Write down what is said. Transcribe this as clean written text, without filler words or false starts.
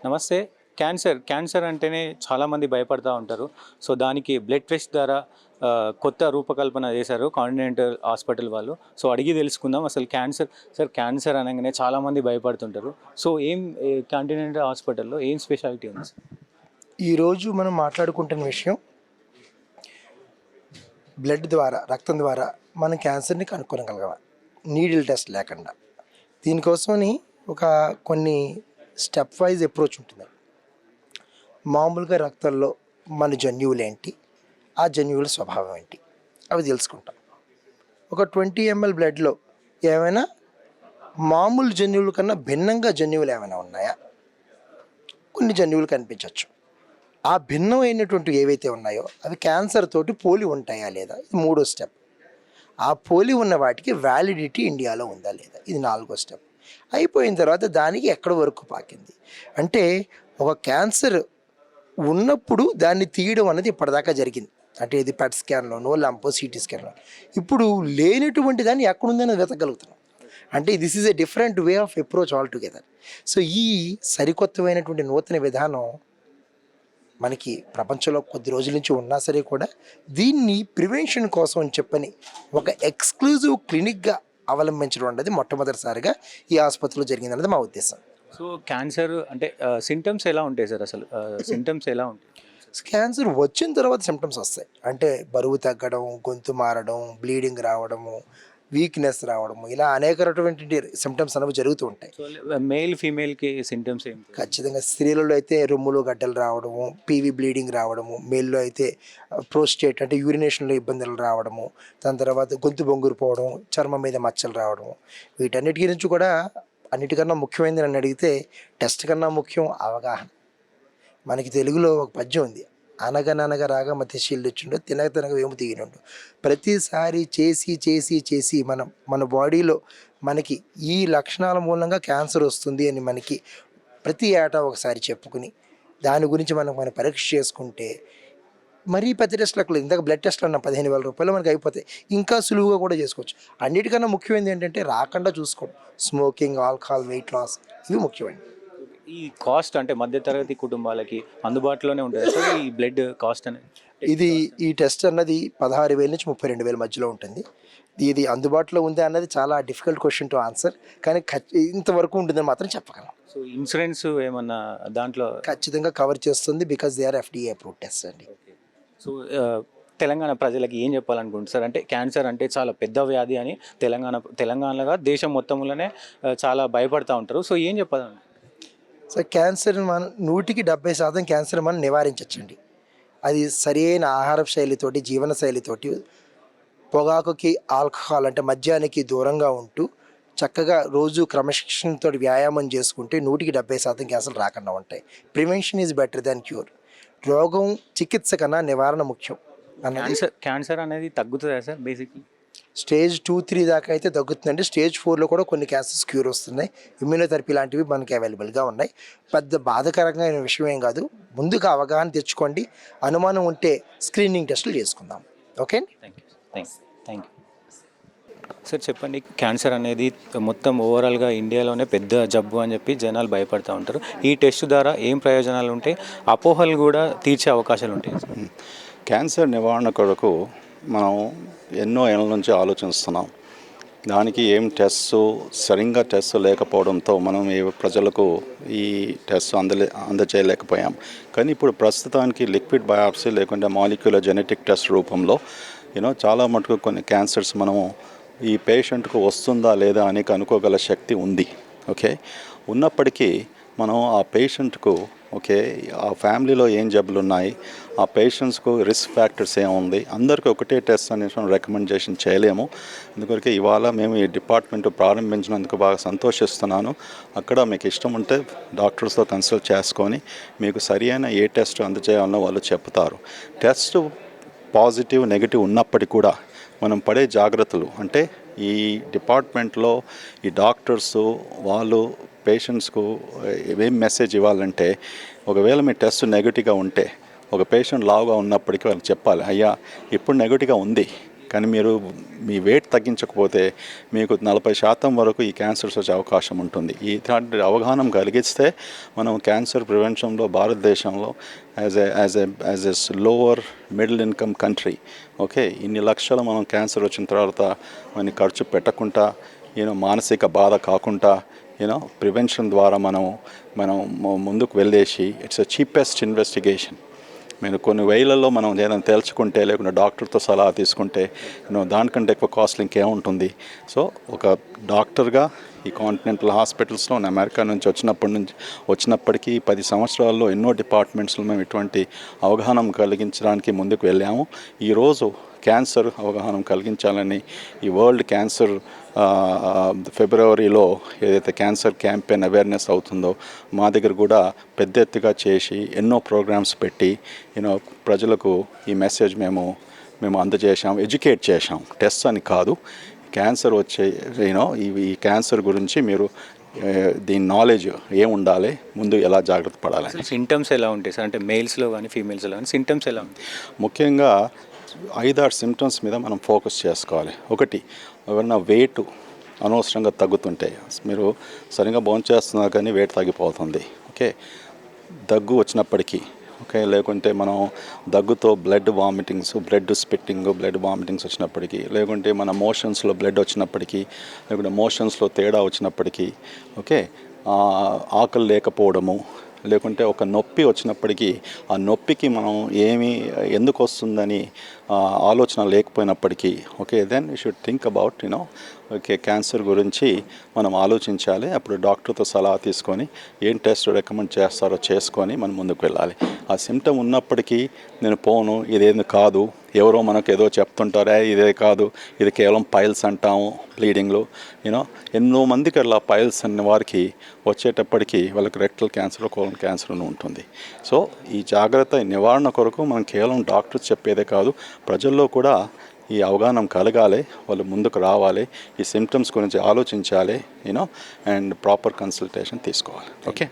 నమస్తే. క్యాన్సర్ అంటేనే చాలామంది భయపడతా ఉంటారు. సో, దానికి బ్లడ్ టెస్ట్ ద్వారా కొత్త రూపకల్పన చేశారు కాంటినెంటల్ హాస్పిటల్ వాళ్ళు. సో, అడిగి తెలుసుకుందాం అసలు క్యాన్సర్ అనగానే చాలామంది భయపడుతుంటారు. సో, కాంటినెంటల్ హాస్పిటల్‌లో ఏం స్పెషాలిటీ ఉంది సార్? ఈరోజు మనం మాట్లాడుకుంటున్న విషయం బ్లడ్ ద్వారా, రక్తం ద్వారా మనం క్యాన్సర్ని కనుక్కోగలమా, నీడిల్ టెస్ట్ లేకుండా. దీనికోసమని కొన్ని స్టెప్ వైజ్ అప్రోచ్ ఉంటుంది. మామూలుగా రక్తంలో మన జన్యువులు ఏంటి, ఆ జన్యువుల స్వభావం ఏంటి, అవి తెలుసుకుంటాం. ఒక 20 ml బ్లడ్లో ఏమైనా మామూలు జన్యువుల కన్నా భిన్నంగా జన్యువులు ఏమైనా ఉన్నాయా? కొన్ని జన్యువులు కనిపించవచ్చు. ఆ భిన్నమైనటువంటి ఏవైతే ఉన్నాయో అవి క్యాన్సర్ తోటి పోలి ఉంటాయా లేదా, ఇది 3వ స్టెప్. ఆ పోలి ఉన్న వాటికి వ్యాలిడిటీ ఇండియాలో ఉందా లేదా, ఇది 4వ స్టెప్. అయిపోయిన తర్వాత దానికి ఎక్కడి వరకు పాకింది అంటే, ఒక క్యాన్సర్ ఉన్నప్పుడు దాన్ని తీయడం అనేది ఇప్పటిదాకా జరిగింది. అంటే ఇది పెట్ స్కాన్లోనో లంపో సిటీ స్కాన్లో. ఇప్పుడు లేనటువంటి దాన్ని ఎక్కడుందని వెతకగలుగుతున్నాం. అంటే this is a different way of approach all together. So ఈ సరికొత్తమైనటువంటి నూతన విధానం మనకి ప్రపంచంలో కొద్ది రోజుల నుంచి ఉన్నా సరే కూడా దీన్ని ప్రివెన్షన్ కోసం అని చెప్పని ఒక ఎక్స్క్లూజివ్ క్లినిక్గా అవలంబించడం అనేది మొట్టమొదటిసారిగా ఈ ఆసుపత్రిలో జరిగిందన్నది మా ఉద్దేశం. సో, క్యాన్సర్ అంటే సింప్టమ్స్ ఎలా ఉంటాయి సార్ అసలు? సింప్టమ్స్ ఎలా ఉంటాయి? క్యాన్సర్ వచ్చిన తర్వాత సిమ్టమ్స్ వస్తాయి. అంటే బరువు తగ్గడం, గొంతు మారడం, బ్లీడింగ్ రావడము, వీక్నెస్ రావడము, ఇలా అనేక రకమైనటువంటి సిమ్టమ్స్ అనేవి జరుగుతూ ఉంటాయి. సో, ఫీమేల్కి సింప్టమ్స్ ఏంటి? ఖచ్చితంగా స్త్రీలలో అయితే రొమ్ములు గడ్డలు రావడము, పీవీ బ్లీడింగ్ రావడము, మేల్లో అయితే ప్రోస్టేట్ అంటే యూరినేషన్లో ఇబ్బందులు రావడము, దాని తర్వాత గొంతు బొంగురు పోవడం, చర్మం మీద మచ్చలు రావడము, వీటన్నిటి గురించి కూడా అన్నిటికన్నా ముఖ్యమైనది నన్ను అడిగితే టెస్ట్ కన్నా ముఖ్యం అవగాహన. మనకి తెలుగులో ఒక పద్యం ఉంది, అనగననగ రాగ మతిశీలుచుండు తినగ తినగ వేము దిగినుండు. ప్రతిసారి చేసి చేసి చేసి మన బాడీలో మనకి ఈ లక్షణాల మూలంగా క్యాన్సర్ వస్తుంది అని మనకి ప్రతి ఏటా ఒకసారి చెప్పుకుని దాని గురించి మనం పరీక్ష చేసుకుంటే మరీ పెద్ద టెస్ట్లకు ఇందాక బ్లడ్ టెస్ట్లు అన్న 15,000 రూపాయలు మనకి అయిపోతాయి. ఇంకా సులువుగా కూడా చేసుకోవచ్చు. అన్నిటికన్నా ముఖ్యమైనది ఏంటంటే రాకుండా చూసుకోవడం. స్మోకింగ్, ఆల్కహాల్, వెయిట్ లాస్, ఇవి ముఖ్యమైనవి. ఈ కాస్ట్ అంటే మధ్యతరగతి కుటుంబాలకి అందుబాటులోనే ఉంటుంది సార్ ఈ బ్లడ్ కాస్ట్ అనేది? ఈ టెస్ట్ అన్నది 16,000 నుంచి 32,000 మధ్యలో ఉంటుంది. ఇది అందుబాటులో ఉందా అన్నది చాలా డిఫికల్ట్ క్వశ్చన్ టు ఆన్సర్, కానీ ఇంతవరకు ఉంటుందని మాత్రం చెప్పగలం. సో, ఇన్సూరెన్స్ ఏమన్నా దాంట్లో ఖచ్చితంగా కవర్ చేస్తుంది, because they are FDA approved test అండి. సో, తెలంగాణ ప్రజలకి ఏం చెప్పాలనుకుంటున్నారు సార్? అంటే క్యాన్సర్ అంటే చాలా పెద్ద వ్యాధి అని తెలంగాణలో దేశం మొత్తంలోనే చాలా భయపడతా ఉంటారు. సో, ఏం చెప్పాలి? సో క్యాన్సర్ మనం 100% క్యాన్సర్ మనం నివారించవచ్చండి. అది సరైన ఆహార శైలితోటి, జీవన శైలితోటి, పొగాకుకి, ఆల్కహాల్ అంటే మద్యానికి దూరంగా ఉంటూ చక్కగా రోజు క్రమశిక్షణతో వ్యాయామం చేసుకుంటే 100% క్యాన్సర్ రాకుండా ఉంటాయి. Prevention is better than cure. రోగం చికిత్స కన్నా నివారణ ముఖ్యం. క్యాన్సర్ అనేది తగ్గుతుందా సార్? బేసిక్లీ స్టేజ్ 2-3 దాకా అయితే తగ్గుతుందండి. స్టేజ్ 4లో కూడా కొన్ని క్యాన్సర్స్ క్యూర్ వస్తున్నాయి. ఇమ్యూనోథెరపీ లాంటివి మనకి అవైలబుల్గా ఉన్నాయి. పెద్ద బాధాకరమైన విషయం ఏం కాదు. ముందుగా అవగాహన తెచ్చుకోండి. అనుమానం ఉంటే స్క్రీనింగ్ టెస్టులు చేసుకుందాం. ఓకే అండి, థ్యాంక్ యూ సార్. చెప్పండి, క్యాన్సర్ అనేది మొత్తం ఓవరాల్గా ఇండియాలోనే పెద్ద జబ్బు అని చెప్పి జనాలు భయపడుతూ ఉంటారు. ఈ టెస్ట్ ద్వారా ఏం ప్రయోజనాలు ఉంటాయి, అపోహలు కూడా తీర్చే అవకాశాలు ఉంటాయి? క్యాన్సర్ నివారణ కొరకు మనం ఎన్నో ఏళ్ళ నుంచి ఆలోచిస్తున్నాం. దానికి ఏం సరిగ్గా టెస్ట్ లేకపోవడంతో మనం ప్రజలకు ఈ టెస్ట్ అందజేయలేకపోయాం. కానీ ఇప్పుడు ప్రస్తుతానికి లిక్విడ్ బయాప్సీ లేకుంటే మాలిక్యులర్ జెనెటిక్ టెస్ట్ రూపంలో చాలా మటుకు కొన్ని క్యాన్సర్స్ మనము ఈ పేషెంట్కు వస్తుందా లేదా అని కనుక్కోగల శక్తి ఉంది. ఓకే, ఉన్నప్పటికీ మనం ఆ పేషెంట్కు ఆ ఫ్యామిలీలో ఏం జబ్బులు ఉన్నాయి, ఆ పేషెంట్స్కు రిస్క్ ఫ్యాక్టర్స్ ఏముంది, అందరికీ ఒకటే టెస్ట్ అనేసి రికమెండేషన్ చేయలేము. అందుకొరకే ఇవాళ మేము ఈ డిపార్ట్మెంట్ ప్రారంభించినందుకు బాగా సంతోషిస్తున్నాను. అక్కడ మీకు ఇష్టం ఉంటే డాక్టర్స్తో కన్సల్ట్ చేసుకొని మీకు సరైన ఏ టెస్ట్ అందజేయాలనో వాళ్ళు చెప్తారు. టెస్ట్ పాజిటివ్, నెగిటివ్ ఉన్నప్పటికీ కూడా మనం పడే జాగ్రత్తలు అంటే ఈ డిపార్ట్మెంట్లో ఈ డాక్టర్స్ వాళ్ళు పేషెంట్స్కు ఏం మెసేజ్ ఇవ్వాలంటే, ఒకవేళ మీ టెస్ట్ నెగిటివ్గా ఉంటే ఒక పేషెంట్ లావుగా ఉన్నప్పటికీ వాళ్ళకి చెప్పాలి, అయ్యా ఇప్పుడు నెగిటివ్గా ఉంది, కానీ మీరు మీ వెయిట్ తగ్గించకపోతే మీకు 40% వరకు ఈ క్యాన్సర్స్ వచ్చే అవకాశం ఉంటుంది. ఇలాంటి అవగాహన కలిగిస్తే మనం క్యాన్సర్ ప్రివెన్షన్లో భారతదేశంలో as a lower middle income country, okay, ఇన్ని లక్షలు మనం క్యాన్సర్ వచ్చిన తర్వాత మన ఖర్చు పెట్టకుండా, మానసిక బాధ కాకుండా, ప్రివెన్షన్ ద్వారా మనం ముందుకు వెళ్ళేసి ఇట్స్ అ చీపెస్ట్ ఇన్వెస్టిగేషన్. మీరు కొన్ని వేలలో మనం ఏదైనా తెలుసుకుంటే, లేకుంటే డాక్టర్తో సలహా తీసుకుంటే దానికంటే ఎక్కువ కాస్ట్లీ ఇంకేముంటుంది. సో ఒక డాక్టర్గా ఈ కాంటినెంటల్ హాస్పిటల్స్లో అమెరికా నుంచి వచ్చినప్పటికీ 10 సంవత్సరాల్లో ఎన్నో డిపార్ట్మెంట్స్లో మేము ఇటువంటి అవగాహన కలిగించడానికి ముందుకు వెళ్ళాము. ఈరోజు క్యాన్సర్ అవగాహన కలిగించాలని ఈ వరల్డ్ క్యాన్సర్ ఫిబ్రవరిలో ఏదైతే క్యాన్సర్ క్యాంపెయిన్ అవేర్నెస్ అవుతుందో మా దగ్గర కూడా పెద్ద ఎత్తుగా చేసి ఎన్నో ప్రోగ్రామ్స్ పెట్టి ప్రజలకు ఈ మెసేజ్ మేము అందజేసాం, ఎడ్యుకేట్ చేసాం. టెస్ట్ అని కాదు, క్యాన్సర్ వచ్చే ఈ క్యాన్సర్ గురించి మీరు దీని నాలెడ్జ్ ఏముండాలి, ముందు ఎలా జాగ్రత్త పడాలి. సింటమ్స్ ఎలా ఉంటాయి సార్? అంటే మేల్స్లో కానీ ఫీమేల్స్లో కానీ సింటమ్స్ ఎలా ఉంటాయి? ముఖ్యంగా 5-6 సిమ్టమ్స్ మీద మనం ఫోకస్ చేసుకోవాలి. ఒకటి, ఎవరైనా వెయిట్ అనవసరంగా తగ్గుతుంటే, మీరు సరిగ్గా భోంచేస్తున్నారు కానీ వెయిట్ తగ్గిపోతుంది, ఓకే, దగ్గు వచ్చినప్పటికీ, ఓకే, లేకుంటే మనం దగ్గుతో బ్లడ్ వామిటింగ్స్ వచ్చినప్పటికీ, లేకుంటే మన మోషన్స్లో బ్లడ్ వచ్చినప్పటికీ, లేకుంటే మోషన్స్లో తేడా వచ్చినప్పటికీ, ఓకే, ఆకలి లేకపోవడము, లేకుంటే ఒక నొప్పి వచ్చినప్పటికీ ఆ నొప్పికి మనం ఎందుకు వస్తుందని ఆలోచన లేకపోయినప్పటికీ, okay, then you should think about okay, cancer గురించి మనం ఆలోచించాలి. అప్పుడు డాక్టర్తో సలహా తీసుకొని ఏం టెస్ట్ రికమెండ్ చేస్తారో చేసుకొని మనం ముందుకు వెళ్ళాలి. ఆ సిమ్టమ్ ఉన్నప్పటికీ నేను పోను, ఇదేది కాదు, ఎవరో మనకు ఏదో చెప్తుంటారే, ఇదే కాదు, ఇది కేవలం పైల్స్ అంటాము, బ్లీడింగ్లు, ఎన్నో మందికి అలా పైల్స్ అన్న వారికి వచ్చేటప్పటికి వాళ్ళకి రెక్టల్ క్యాన్సర్, కోలన్ క్యాన్సర్ ఉంటుంది. సో ఈ జాగ్రత్త నివారణ కొరకు మనం కేవలం డాక్టర్స్ చెప్పేదే కాదు, ప్రజల్లో కూడా ఈ అవగాహన కలగాలి, వాళ్ళు ముందుకు రావాలి, ఈ సిమ్టమ్స్ గురించి ఆలోచించాలి, అండ్ ప్రాపర్ కన్సల్టేషన్ తీసుకోవాలి. ఓకే.